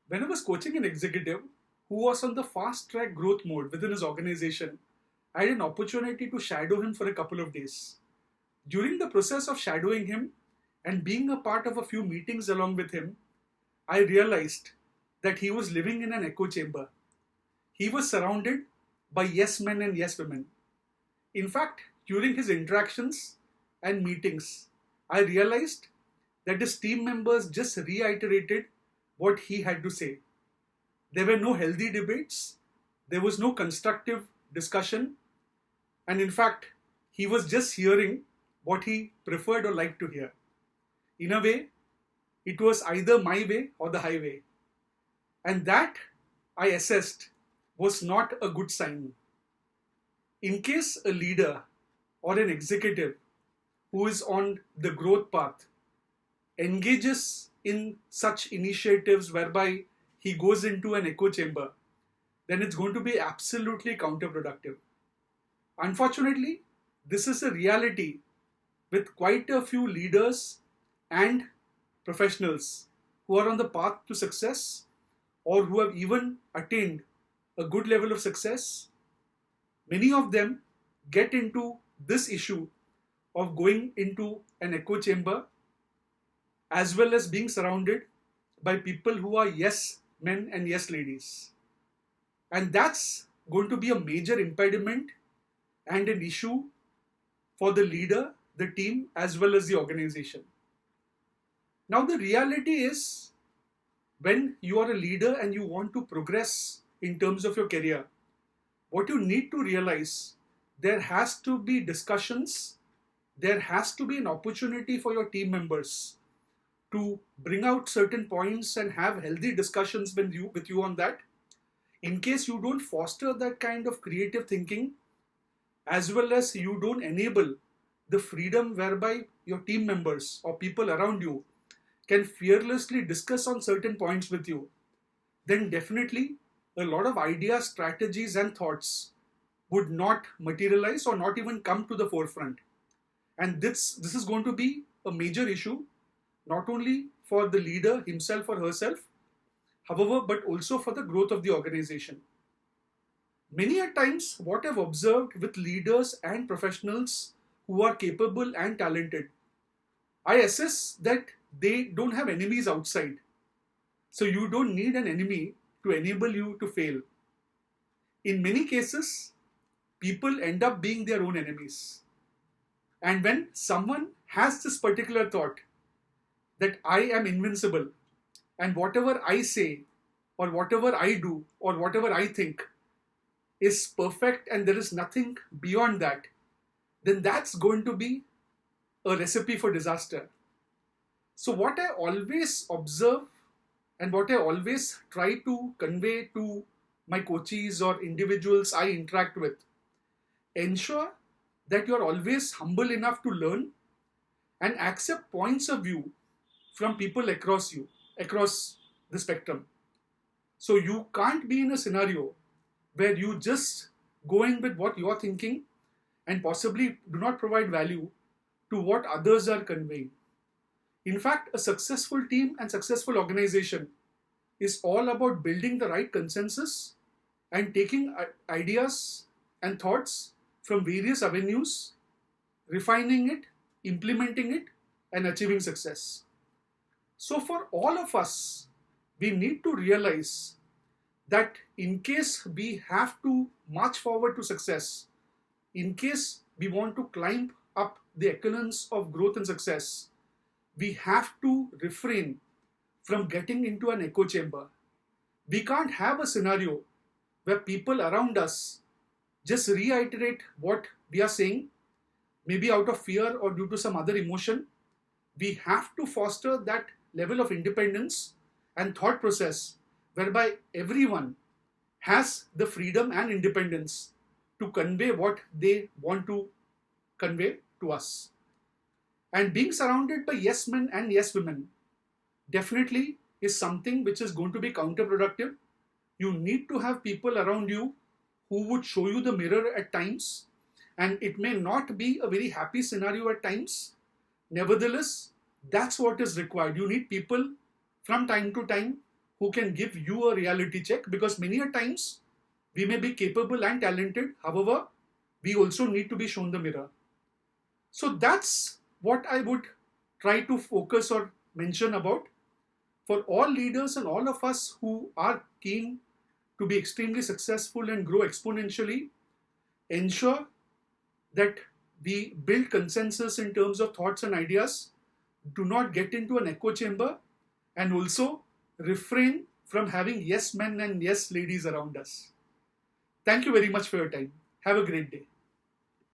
When I was coaching an executive who was on the fast track growth mode within his organization, I had an opportunity to shadow him for a couple of days. During the process of shadowing him and being a part of a few meetings along with him, I realized that he was living in an echo chamber. He was surrounded by yes men and yes women. In fact, during his interactions and meetings, I realized that his team members just reiterated what he had to say. There were no healthy debates, there was no constructive discussion, and in fact, he was just hearing what he preferred or liked to hear. In a way, it was either my way or the highway. And that, I assessed, was not a good sign. In case a leader or an executive who is on the growth path engages in such initiatives whereby he goes into an echo chamber, then it's going to be absolutely counterproductive. Unfortunately, this is a reality with quite a few leaders and professionals who are on the path to success or who have even attained a good level of success. Many of them get into this issue of going into an echo chamber as well as being surrounded by people who are yes men and yes ladies. And that's going to be a major impediment and an issue for the leader, the team, as well as the organization. Now, the reality is when you are a leader and you want to progress in terms of your career, what you need to realize, there has to be discussions, there has to be an opportunity for your team members to bring out certain points and have healthy discussions with you on that. In case you don't foster that kind of creative thinking, as well as you don't enable the freedom whereby your team members or people around you can fearlessly discuss on certain points with you, then definitely a lot of ideas, strategies, and thoughts would not materialize or not even come to the forefront. And this is going to be a major issue, not only for the leader himself or herself, however, but also for the growth of the organization. Many a times, what I've observed with leaders and professionals who are capable and talented, I assess that they don't have enemies outside. So you don't need an enemy to enable you to fail. In many cases, people end up being their own enemies. And when someone has this particular thought that I am invincible and whatever I say or whatever I do or whatever I think is perfect and there is nothing beyond that, then that's going to be a recipe for disaster. So what I always observe and what I always try to convey to my coaches or individuals I interact with, ensure that you are always humble enough to learn and accept points of view from people across the spectrum. So you can't be in a scenario where you just go in with what you are thinking and possibly do not provide value to what others are conveying. In fact, a successful team and successful organization is all about building the right consensus and taking ideas and thoughts from various avenues, refining it, implementing it, and achieving success. So for all of us, we need to realize that in case we have to march forward to success, in case we want to climb up the echelons of growth and success, we have to refrain from getting into an echo chamber. We can't have a scenario where people around us just reiterate what we are saying, maybe out of fear or due to some other emotion. We have to foster that level of independence and thought process whereby everyone has the freedom and independence to convey what they want to convey to us. And being surrounded by yes men and yes women definitely is something which is going to be counterproductive. You need to have people around you who would show you the mirror at times, and it may not be a very happy scenario at times. Nevertheless, that's what is required. You need people from time to time who can give you a reality check, because many a times we may be capable and talented. However, we also need to be shown the mirror. So that's what I would try to focus or mention about for all leaders and all of us who are keen to be extremely successful and grow exponentially. Ensure that we build consensus in terms of thoughts and ideas. Do not get into an echo chamber, and also refrain from having yes men and yes ladies around us. Thank you very much for your time. Have a great day.